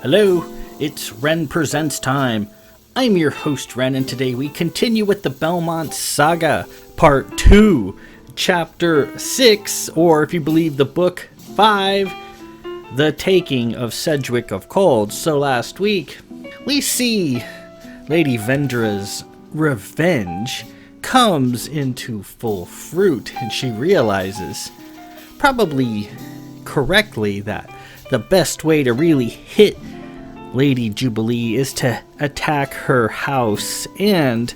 Hello, it's Ren Presents time. I'm your host, Ren, and today we continue with the Belmont Saga, Part 2, Chapter 6, or if you believe the book, 5, The Taking of Sedgwick of Kold. So last week, we see Lady Vendra's revenge comes into full fruit, and she realizes, probably correctly, that the best way to really hit Lady Jubilee is to attack her house and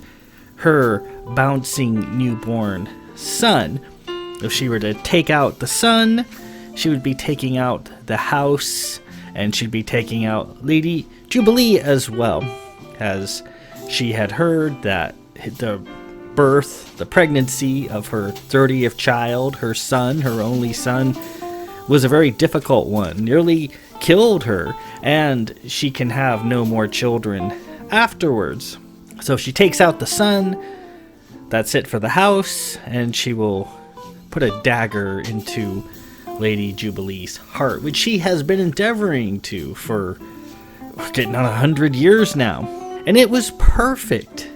her bouncing newborn son. If she were to take out the son, she would be taking out the house, and she'd be taking out Lady Jubilee as well, as she had heard that the pregnancy of her 30th child, her son, her only son, was a very difficult one, nearly killed her, and she can have no more children afterwards. So she takes out the son, that's it for the house, and she will put a dagger into Lady Jubilee's heart, which she has been endeavoring to for getting on 100 years now. And it was perfect.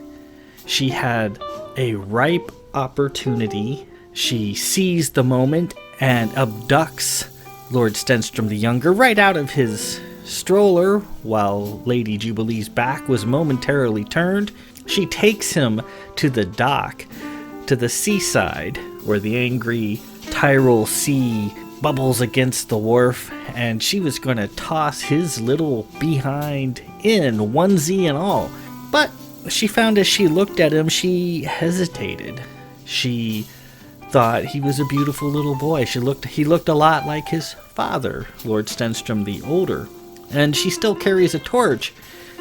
She had a ripe opportunity. She seized the moment and abducts Lord Stenstrom the Younger right out of his stroller while Lady Jubilee's back was momentarily turned. She takes him to the dock, to the seaside, where the angry Tyrol Sea bubbles against the wharf, and she was going to toss his little behind in, onesie and all. But she found as she looked at him, she hesitated. She thought he was a beautiful little boy. He looked a lot like his father, Lord Stenstrom the Older. And she still carries a torch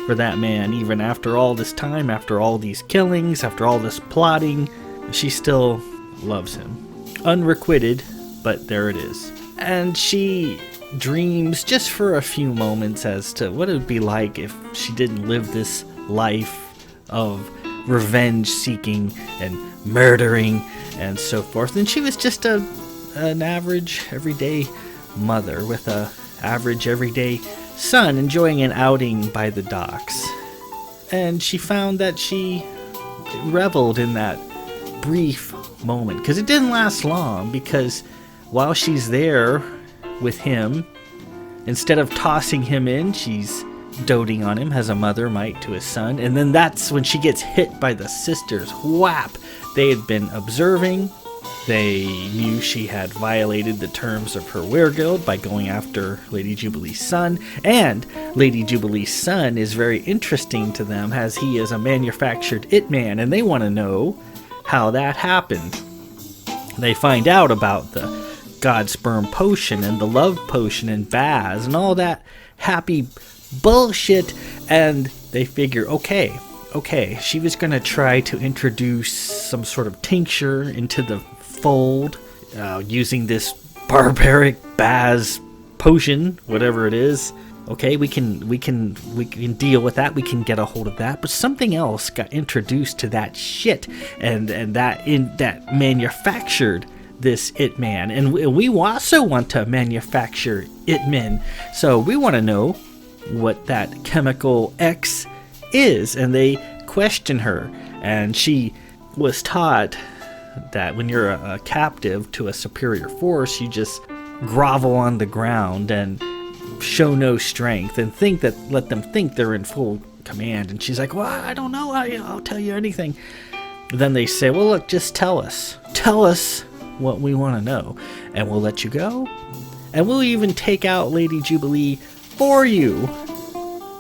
for that man, even after all this time, after all these killings, after all this plotting. She still loves him. Unrequited, but there it is. And she dreams just for a few moments as to what it would be like if she didn't live this life of revenge seeking and murdering and so forth. And she was just an average everyday mother with a average everyday son enjoying an outing by the docks. And she found that she reveled in that brief moment, because it didn't last long, because while she's there with him, instead of tossing him in, she's doting on him as a mother might to his son. And then that's when she gets hit by the sisters. Whap! They had been observing. They knew she had violated the terms of her wereguild by going after Lady Jubilee's son. And Lady Jubilee's son is very interesting to them, as he is a manufactured it man, and they want to know how that happened. They find out about the God sperm potion and the love potion and baths and all that happy bullshit, and they figure, okay, she was going to try to introduce some sort of tincture into the fold using this barbaric Baz potion, whatever it is. Okay, we can deal with that. We can get a hold of that. But something else got introduced to that shit, and that manufactured this it man, and we also want to manufacture it men. So we want to know what that chemical X is, and they question her, and she was taught that when you're a captive to a superior force, you just grovel on the ground and show no strength and let them think they're in full command. And she's like, well, I don't know, I'll tell you anything. Then they say, well, look, just tell us what we want to know, and we'll let you go, and we'll even take out Lady Jubilee for you.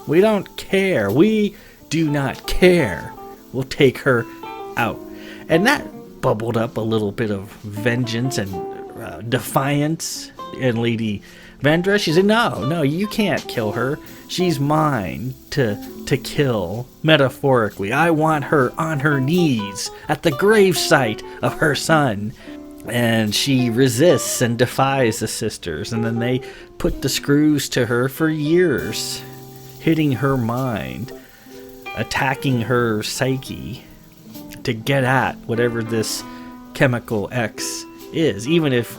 We don't care. We do not care. We'll take her out. And that bubbled up a little bit of vengeance and defiance in Lady Vendra. She said, no, you can't kill her. She's mine to kill, metaphorically. I want her on her knees at the gravesite of her son. And she resists and defies the sisters, and then they put the screws to her for years, hitting her mind, attacking her psyche to get at whatever this chemical X is, even if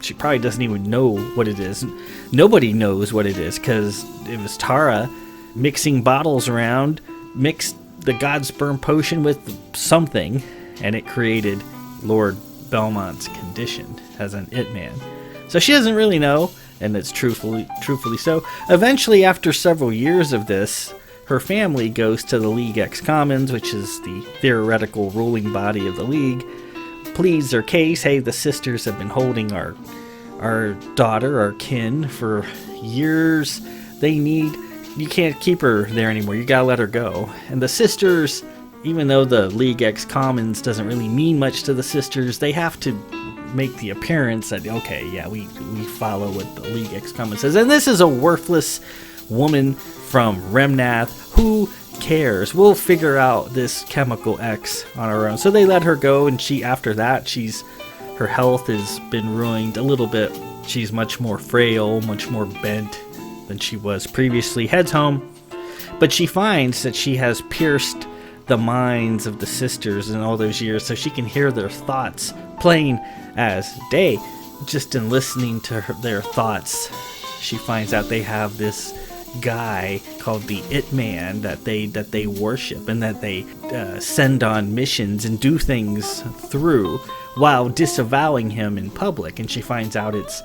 she probably doesn't even know what it is. Nobody knows what it is, because it was Tara mixing bottles around, mixed the God Sperm potion with something, and it created Lord Belmont's condition as an It Man. So she doesn't really know, and it's truthfully so. Eventually, after several years of this, her family goes to the League X Commons, which is the theoretical ruling body of the League, pleads their case. Hey, the sisters have been holding our daughter, our kin, for years. You can't keep her there anymore. You gotta let her go. And the sisters, even though the League X Commons doesn't really mean much to the sisters, they have to make the appearance that, okay, yeah, we follow what the League X Commons says. And this is a worthless woman from Remnath. Who cares? We'll figure out this chemical X on our own. So they let her go, and after that, her health has been ruined a little bit. She's much more frail, much more bent than she was previously. Heads home, but she finds that she has pierced the minds of the sisters in all those years, so she can hear their thoughts plain as day. Just in listening to their thoughts, she finds out they have this guy called the It Man that they worship, and that they send on missions and do things through, while disavowing him in public. And she finds out it's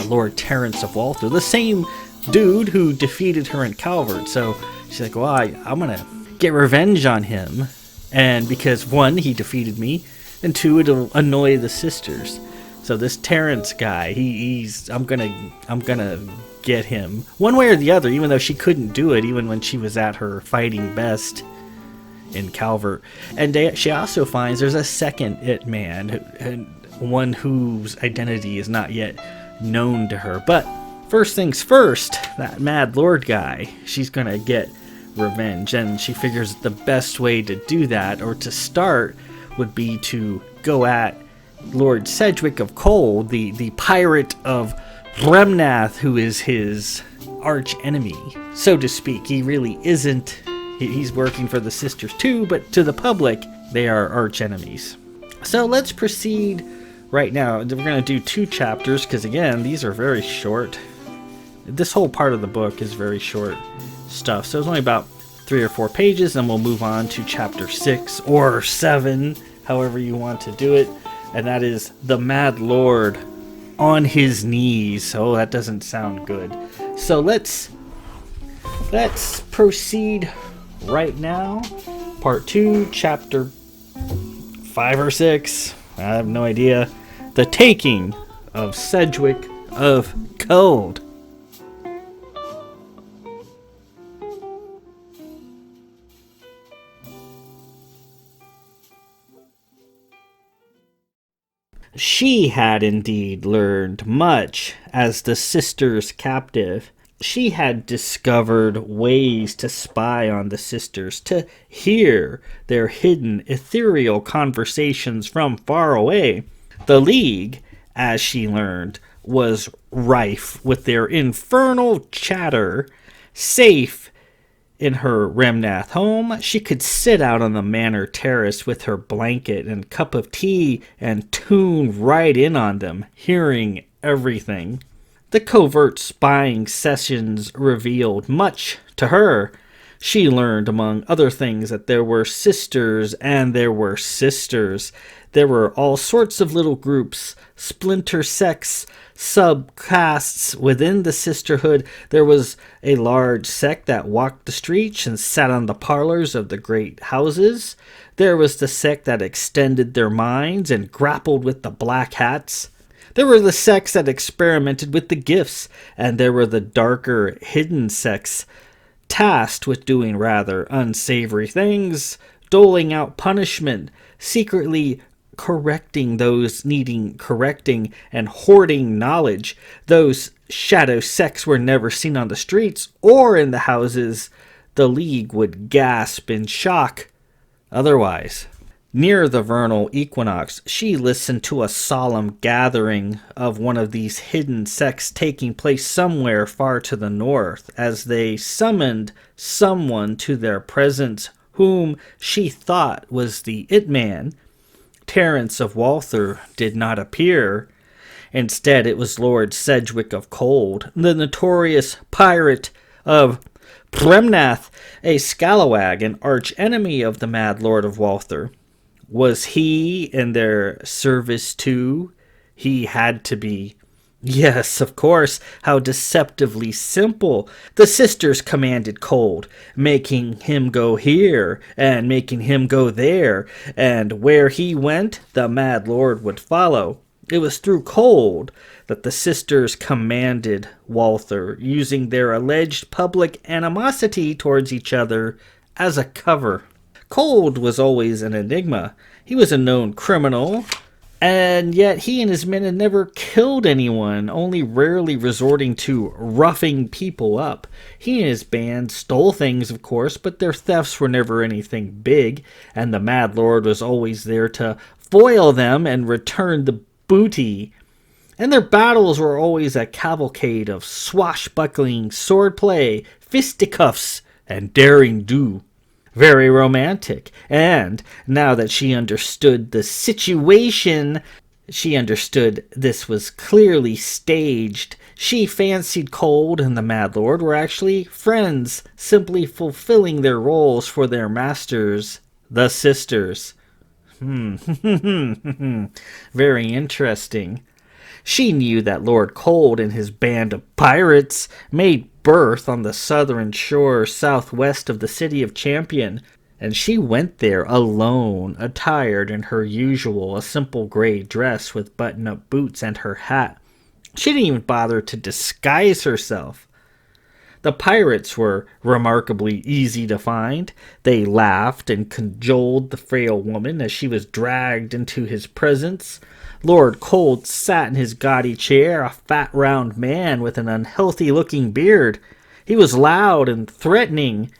Lord Terence of Walther, the same dude who defeated her in Calvert. So she's like, well, I'm gonna get revenge on him, and because one, he defeated me, and two, it'll annoy the sisters. So this Terence guy, I'm gonna get him one way or the other, even though she couldn't do it even when she was at her fighting best in Calvert. And she also finds there's a second It Man, one whose identity is not yet known to her. But first things first, that Mad Lord guy, she's gonna get revenge, and she figures the best way to do that, or to start, would be to go at Lord Sedgwick of Kold, the pirate of Remnath, who is his arch enemy, so to speak. He really isn't. He's working for the sisters too, but to the public, they are arch enemies. So let's proceed right now. We're going to do 2 chapters, because again, these are very short. This whole part of the book is very short stuff, so it's only about 3 or 4 pages, and we'll move on to chapter 6 or 7, however you want to do it, and that is the Mad Lord on his knees. Oh, that doesn't sound good. So let's proceed right now. Part 2, chapter 5 or 6. I have no idea. The Taking of Sedgwick of Kold. She had indeed learned much as the sisters' captive. She had discovered ways to spy on the sisters, to hear their hidden ethereal conversations from far away. The League, as she learned, was rife with their infernal chatter. Safe in her Remnath home, she could sit out on the manor terrace with her blanket and cup of tea and tune right in on them, hearing everything. The covert spying sessions revealed much to her. She learned, among other things, that there were sisters and there were sisters. There were all sorts of little groups, splinter sects, subcastes within the sisterhood. There was a large sect that walked the streets and sat on the parlors of the great houses. There was the sect that extended their minds and grappled with the black hats. There were the sects that experimented with the gifts, and there were the darker, hidden sects tasked with doing rather unsavory things, doling out punishment, secretly correcting those needing correcting, and hoarding knowledge. Those shadow sects were never seen on the streets or in the houses. The League would gasp in shock otherwise. Near the vernal equinox, she listened to a solemn gathering of one of these hidden sects taking place somewhere far to the north, as they summoned someone to their presence whom she thought was the It Man. Terence of Walther did not appear, Instead, it was Lord Sedgwick of Kold, the notorious pirate of Premnath, a scalawag and arch-enemy of the Mad Lord of Walther. Was he in their service too? He had to be. Yes, of course, how deceptively simple. The sisters commanded Kold, making him go here and making him go there, and where he went, the Mad Lord would follow. It was through Kold that the sisters commanded Walther, using their alleged public animosity towards each other as a cover. Kold was always an enigma. He was a known criminal, and yet he and his men had never killed anyone, only rarely resorting to roughing people up. He and his band stole things, of course, but their thefts were never anything big, and the Mad Lord was always there to foil them and return the booty. And their battles were always a cavalcade of swashbuckling, swordplay, fisticuffs, and daring do. Very romantic, and now that she understood the situation, she understood this was clearly staged. She fancied Kold and the Mad Lord were actually friends, simply fulfilling their roles for their masters, the sisters. Very interesting. She knew that Lord Kold and his band of pirates made berth on the southern shore southwest of the city of Champion, and she went there alone, attired in her usual, a simple gray dress with button-up boots and her hat. She didn't even bother to disguise herself. The pirates were remarkably easy to find. They laughed and cajoled the frail woman as she was dragged into his presence. Lord Kold sat in his gaudy chair, a fat round man with an unhealthy-looking beard. He was loud and threatening,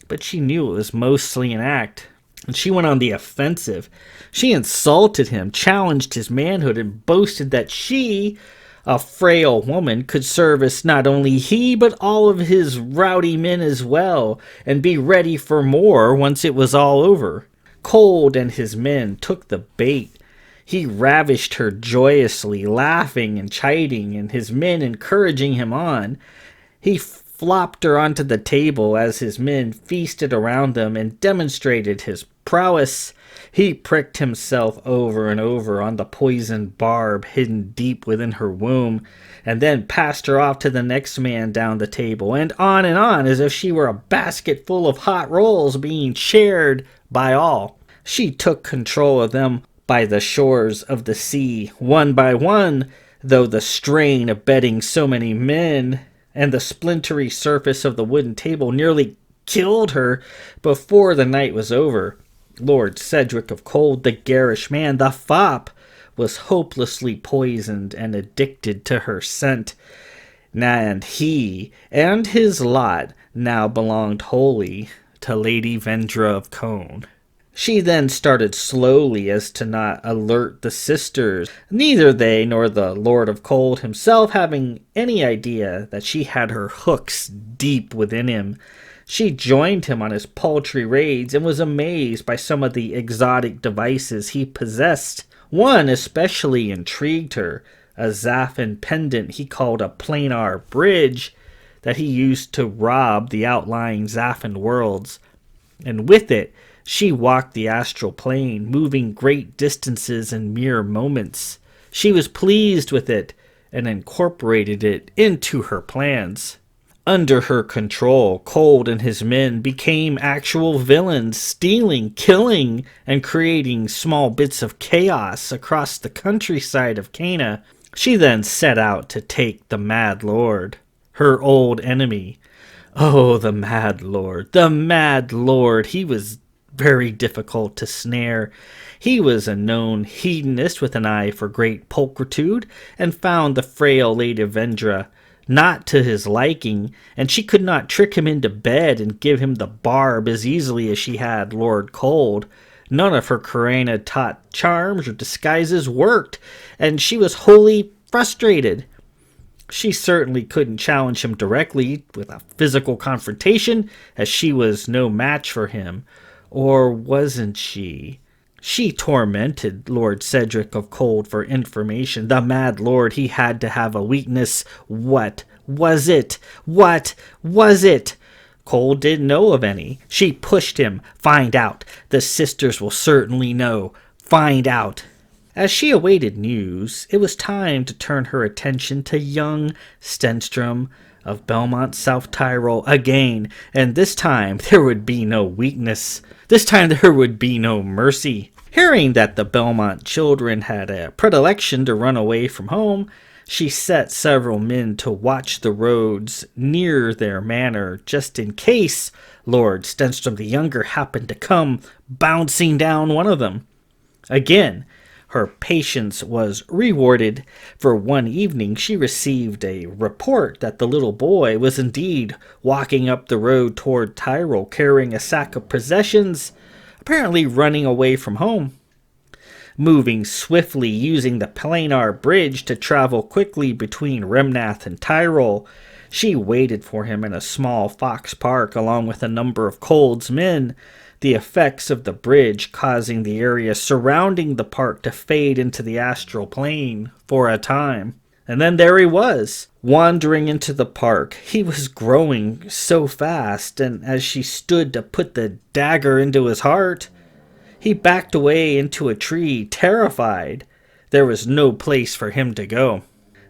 but she knew it was mostly an act, and she went on the offensive. She insulted him, challenged his manhood, and boasted that she, a frail woman, could service not only he but all of his rowdy men as well, and be ready for more once it was all over. Kold and his men took the bait. He ravished her joyously, laughing and chiding, and his men encouraging him on. He flopped her onto the table as his men feasted around them and demonstrated his prowess. He pricked himself over and over on the poisoned barb hidden deep within her womb, and then passed her off to the next man down the table, and on as if she were a basket full of hot rolls being shared by all. She took control of them by the shores of the sea, one by one, though the strain of bedding so many men and the splintery surface of the wooden table nearly killed her before the night was over. Lord Sedgwick of Kold, the garish man, the fop, was hopelessly poisoned and addicted to her scent, and he and his lot now belonged wholly to Lady Vendra of Kold. She then started slowly as to not alert the sisters, neither they nor the Lord of Kold himself having any idea that she had her hooks deep within him. She joined him on his paltry raids and was amazed by some of the exotic devices he possessed. One especially intrigued her, a Zaffin pendant he called a planar bridge that he used to rob the outlying Zaffin worlds, and with it she walked the astral plane, moving great distances in mere moments. She was pleased with it and incorporated it into her plans. Under her control, Kold and his men became actual villains, stealing, killing, and creating small bits of chaos across the countryside of Cana. She then set out to take the Mad Lord, her old enemy. Oh, the Mad Lord, the Mad Lord! He was very difficult to snare. He was a known hedonist with an eye for great pulchritude, and found the frail Lady Vendra not to his liking, and she could not trick him into bed and give him the barb as easily as she had Lord Kold. None of her Karana-taught charms or disguises worked, and she was wholly frustrated. She certainly couldn't challenge him directly with a physical confrontation, as she was no match for him. Or wasn't she? She tormented Lord Sedgwick of Kold for information. The Mad Lord, he had to have a weakness. What was it? What was it? Kold didn't know of any. She pushed him. Find out. The sisters will certainly know. Find out. As she awaited news, it was time to turn her attention to young Stenstrom of Belmont, South Tyrol again, and this time there would be no weakness. This time there would be no mercy. Hearing that the Belmont children had a predilection to run away from home, she set several men to watch the roads near their manor, just in case Lord Stenstrom the Younger happened to come bouncing down one of them. Again, her patience was rewarded, for one evening she received a report that the little boy was indeed walking up the road toward Tyrol carrying a sack of possessions, apparently running away from home. Moving swiftly using the planar bridge to travel quickly between Remnath and Tyrol, she waited for him in a small fox park along with a number of Kold's men, the effects of the bridge causing the area surrounding the park to fade into the astral plane for a time. And then there he was, wandering into the park. He was growing so fast, and as she stood to put the dagger into his heart, he backed away into a tree, terrified. There was no place for him to go.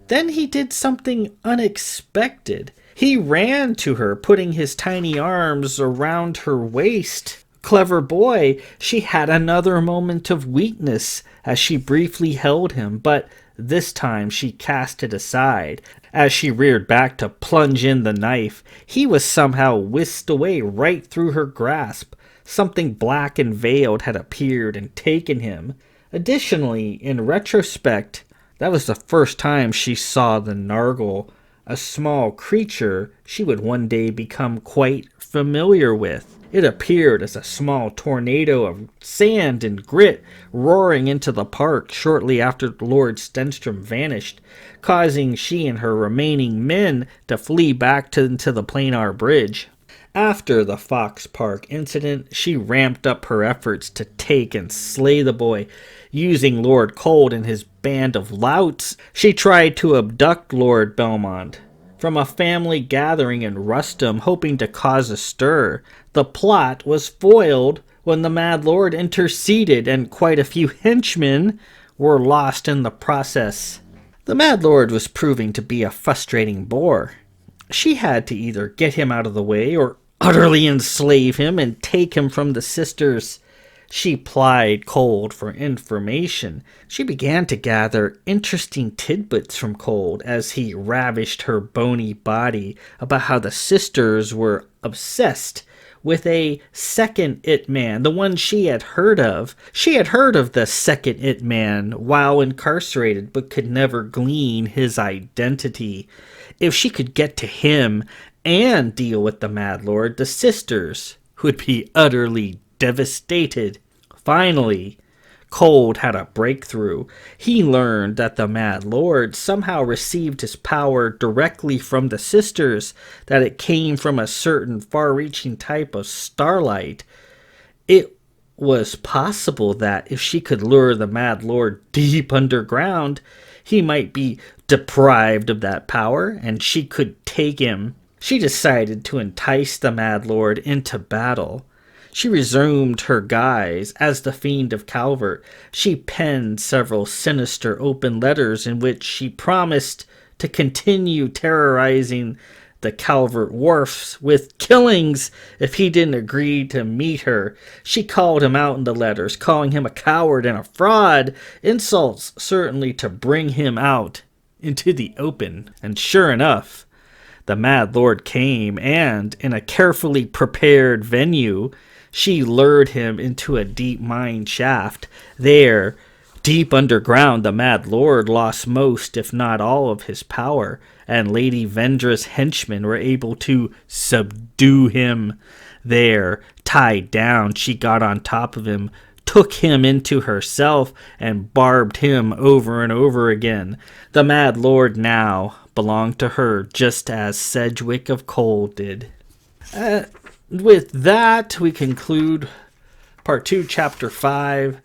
Then he did something unexpected. He ran to her, putting his tiny arms around her waist. Clever boy, she had another moment of weakness as she briefly held him, but this time she cast it aside. As she reared back to plunge in the knife, he was somehow whisked away right through her grasp. Something black and veiled had appeared and taken him. Additionally, in retrospect, that was the first time she saw the Nargle, a small creature she would one day become quite familiar with. It appeared as a small tornado of sand and grit roaring into the park shortly after Lord Stenstrom vanished, causing she and her remaining men to flee back into the planar bridge. After the Fox Park incident, she ramped up her efforts to take and slay the boy. Using Lord Kold and his band of louts, she tried to abduct Lord Belmont from a family gathering in Rustum, hoping to cause a stir. The plot was foiled when the Mad Lord interceded, and quite a few henchmen were lost in the process. The Mad Lord was proving to be a frustrating bore. She had to either get him out of the way or utterly enslave him and take him from the sisters. She plied Kold for information. She began to gather interesting tidbits from Kold as he ravished her bony body about how the sisters were obsessed with a second It Man, the one she had heard of. She had heard of the second It Man while incarcerated, but could never glean his identity. If she could get to him and deal with the Mad Lord, the sisters would be utterly devastated. Finally, Kold had a breakthrough. He learned that the Mad Lord somehow received his power directly from the sisters, that it came from a certain far-reaching type of starlight. It was possible that if she could lure the Mad Lord deep underground, he might be deprived of that power, and she could take him. She decided to entice the Mad Lord into battle. She resumed her guise as the Fiend of Calvert. She penned several sinister open letters in which she promised to continue terrorizing the Calvert wharfs with killings if he didn't agree to meet her. She called him out in the letters, calling him a coward and a fraud, insults certainly to bring him out into the open. And sure enough, the Mad Lord came, and in a carefully prepared venue, she lured him into a deep mine shaft. There, deep underground, the Mad Lord lost most, if not all, of his power, and Lady Vendra's henchmen were able to subdue him. There, tied down, she got on top of him, took him into herself, and barbed him over and over again. The Mad Lord now belonged to her, just as Sedgwick of Kold did. With that, we conclude Part 2, Chapter 5,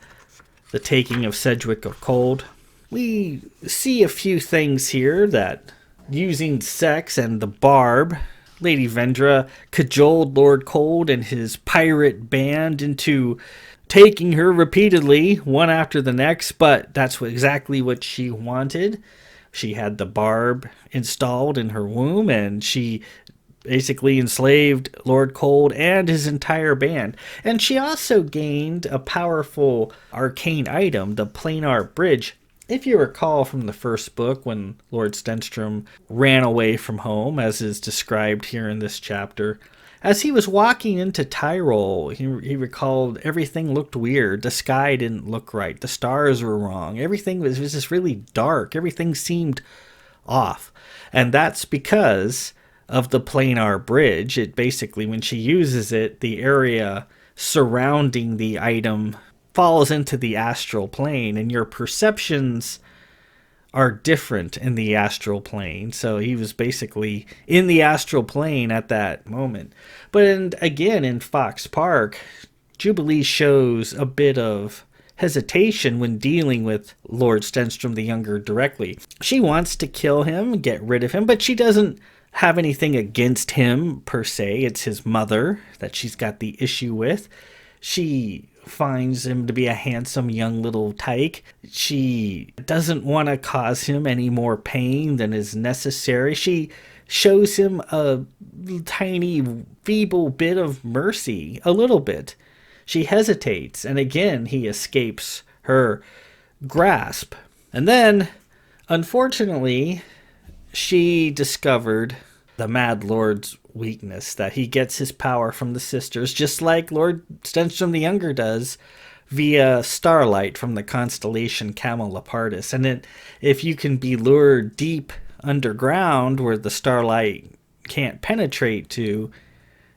the taking of Sedgwick of Kold. We see a few things here that, using sex and the barb, Lady Vendra cajoled Lord Kold and his pirate band into taking her repeatedly, one after the next, but that's exactly what she wanted. She had the barb installed in her womb, and she basically enslaved Lord Kold and his entire band. And she also gained a powerful arcane item, the planar bridge. If you recall from the first book, when Lord Stenstrom ran away from home, as is described here in this chapter, as he was walking into Tyrol, he recalled everything looked weird. The sky didn't look right. The stars were wrong. Everything was just really dark. Everything seemed off. And that's because of the planar bridge. It basically, when she uses it, the area surrounding the item falls into the astral plane, and your perceptions are different in the astral plane. So he was basically in the astral plane at that moment. But again, in Fox Park, Jubilee shows a bit of hesitation when dealing with Lord Stenstrom the Younger directly. She wants to kill him, get rid of him, but she doesn't have anything against him per se. It's his mother that she's got the issue with. She finds him to be a handsome young little tyke. She doesn't want to cause him any more pain than is necessary. She shows him a tiny, feeble bit of mercy, a little bit. She hesitates, and again he escapes her grasp. And then, unfortunately, she discovered the Mad Lord's weakness, that he gets his power from the sisters, just like Lord Stenstrom the Younger does, via starlight from the constellation Camelopardalis. And if you can be lured deep underground where the starlight can't penetrate to,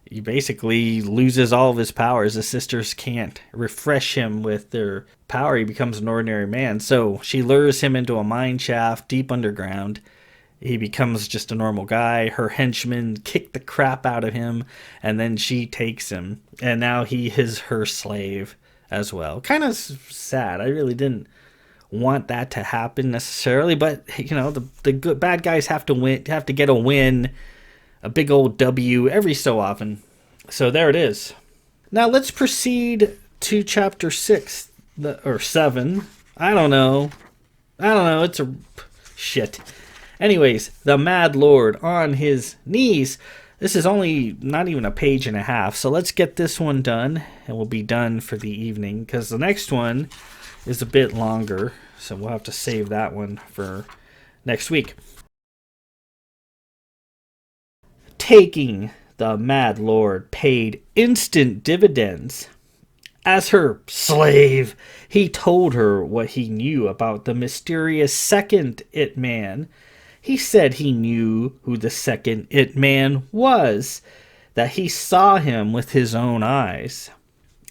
he basically loses all of his powers. The sisters can't refresh him with their power. He becomes an ordinary man. So she lures him into a mine shaft deep underground. He becomes just a normal guy. Her henchmen kick the crap out of him, and then she takes him. And now he is her slave as well. Kind of sad. I really didn't want that to happen necessarily, but you know, the good bad guys have to win, have to get a win, a big old W every so often. So there it is. Now let's proceed to chapter 6 or 7. I don't know. It's a shit. Anyways, the Mad Lord on his knees. This is only not even a page and a half, so let's get this one done, and we'll be done for the evening, because the next one is a bit longer, so we'll have to save that one for next week. Taking the Mad Lord paid instant dividends. As her slave, he told her what he knew about the mysterious second It Man. He said he knew who the second It Man was, that he saw him with his own eyes.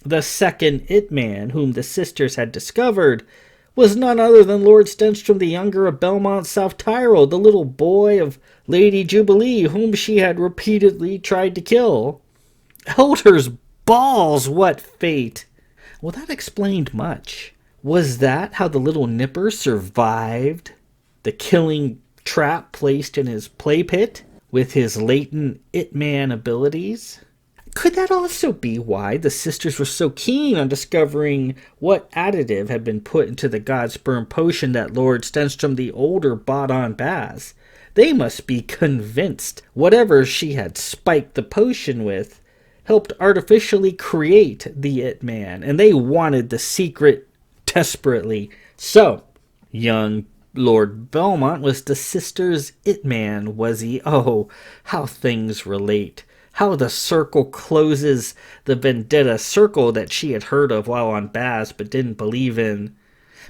The second It Man, whom the sisters had discovered, was none other than Lord Stenstrom the Younger of Belmont, South Tyrol, the little boy of Lady Jubilee, whom she had repeatedly tried to kill. Elder's balls, what fate! Well, that explained much. Was that how the little nipper survived the killing trap placed in his play pit with his latent It Man abilities? Could that also be why the sisters were so keen on discovering what additive had been put into the Godsperm potion that Lord Stenstrom the Older bought on Baz? They must be convinced whatever she had spiked the potion with helped artificially create the It Man, and they wanted the secret desperately. So, young Lord Belmont was the sisters' It Man, was he? Oh, how things relate. How the circle closes, the vendetta circle that she had heard of while on Baz but didn't believe in.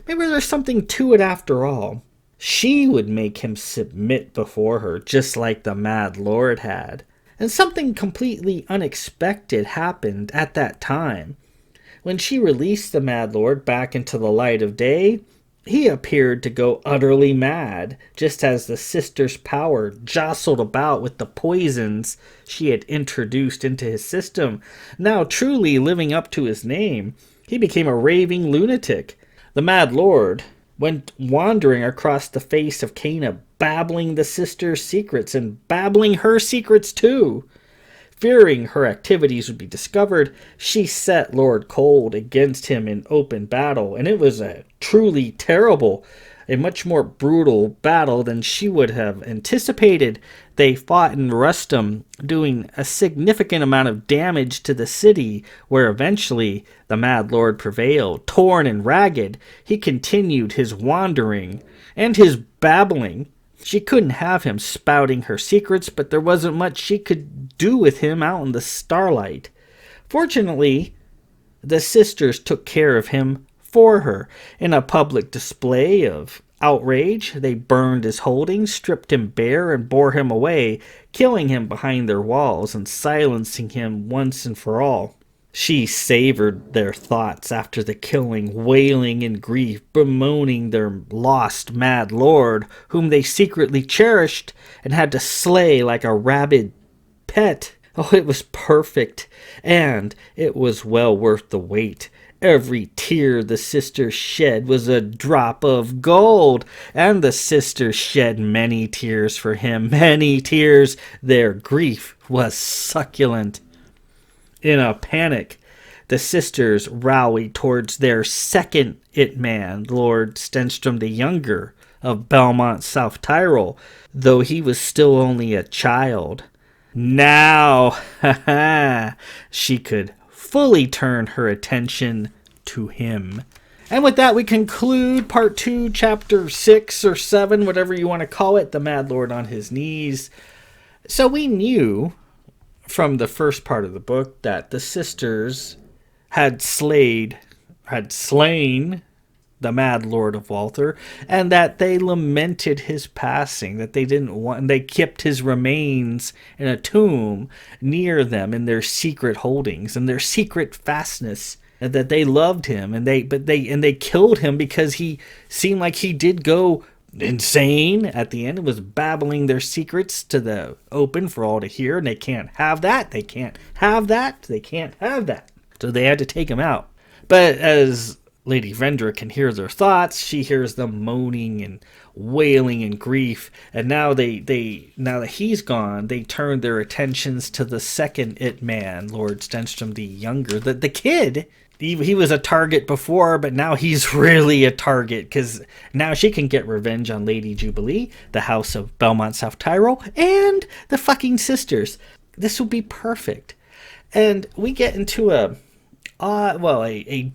Maybe there's something to it after all. She would make him submit before her, just like the Mad Lord had. And something completely unexpected happened at that time. When she released the Mad Lord back into the light of day, he appeared to go utterly mad, just as the sisters' power jostled about with the poisons she had introduced into his system. Now truly living up to his name, he became a raving lunatic. The Mad Lord went wandering across the face of Cana, babbling the sister's secrets and babbling her secrets too. Fearing her activities would be discovered, she set Lord Kold against him in open battle, and it was a truly terrible, a much more brutal battle than she would have anticipated. They fought in Rustum, doing a significant amount of damage to the city, where eventually the Mad Lord prevailed. Torn and ragged, he continued his wandering and his babbling. She couldn't have him spouting her secrets, but there wasn't much she could do with him out in the starlight. Fortunately, the sisters took care of him for her. In a public display of outrage, they burned his holdings, stripped him bare, and bore him away, killing him behind their walls and silencing him once and for all. She savored their thoughts after the killing, wailing in grief, bemoaning their lost Mad Lord, whom they secretly cherished and had to slay like a rabid pet. Oh, it was perfect, and it was well worth the wait. Every tear the sisters shed was a drop of gold, and the sisters shed many tears for him, many tears. Their grief was succulent. In a panic, the sisters rallied towards their second it-man, Lord Stenstrom the Younger of Belmont, South Tyrol, though he was still only a child. Now, she could fully turn her attention to him. And with that, we conclude part 2, chapter 6 or 7, whatever you want to call it, the Mad Lord on his knees. So we knew from the first part of the book that the sisters had slain the Mad Lord of Walther, and that they lamented his passing, that they didn't want, and they kept his remains in a tomb near them in their secret holdings and their secret fastness, and that they loved him, and they killed him because he seemed like he did go insane at the end. It was babbling their secrets to the open for all to hear, and they can't have that, they can't have that, they can't have that. So they had to take him out. But as Lady Vendra can hear their thoughts, she hears them moaning and wailing in grief, and now now that he's gone, they turn their attentions to the second it-man, Lord Stenstrom the Younger, the kid. He was a target before, but now he's really a target, because now she can get revenge on Lady Jubilee, the House of Belmont South Tyrol, and the fucking sisters. This will be perfect. And we get into a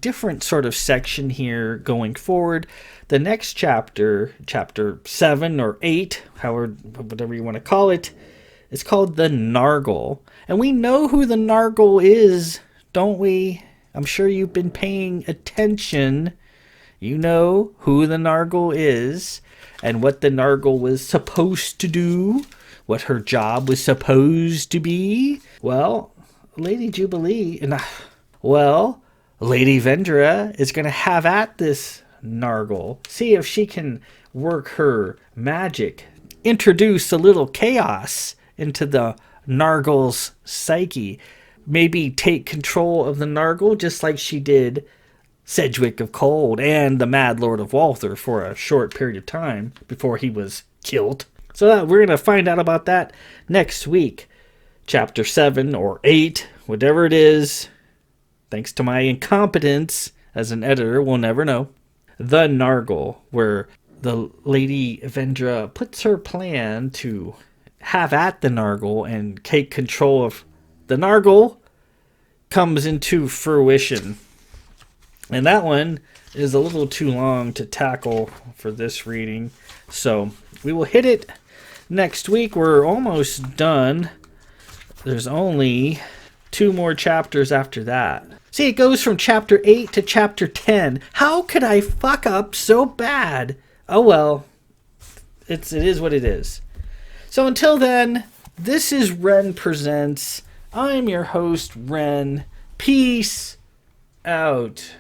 different sort of section here going forward. The next chapter, chapter 7 or 8, whatever you want to call it, is called the Nargle. And we know who the Nargle is, don't we? I'm sure you've been paying attention. You know who the Nargle is and what the Nargle was supposed to do, what her job was supposed to be. Well, Lady Vendra is going to have at this Nargle, see if she can work her magic, introduce a little chaos into the Nargle's psyche, maybe take control of the Nargle just like she did Sedgwick of Kold and the Mad Lord of Walther for a short period of time before he was killed. So we're going to find out about that next week. Chapter 7 or 8, whatever it is. Thanks to my incompetence as an editor, we'll never know. The Nargle, where the Lady Vendra puts her plan to have at the Nargle and take control of the Nargle, comes into fruition. And that one is a little too long to tackle for this reading, so we will hit it next week. We're almost done. There's only 2 more chapters after that. See, it goes from chapter 8 to chapter 10. How could I fuck up so bad? Oh well, it is what it is. So until then, this is Ren Presents. I'm your host, Ren. Peace out.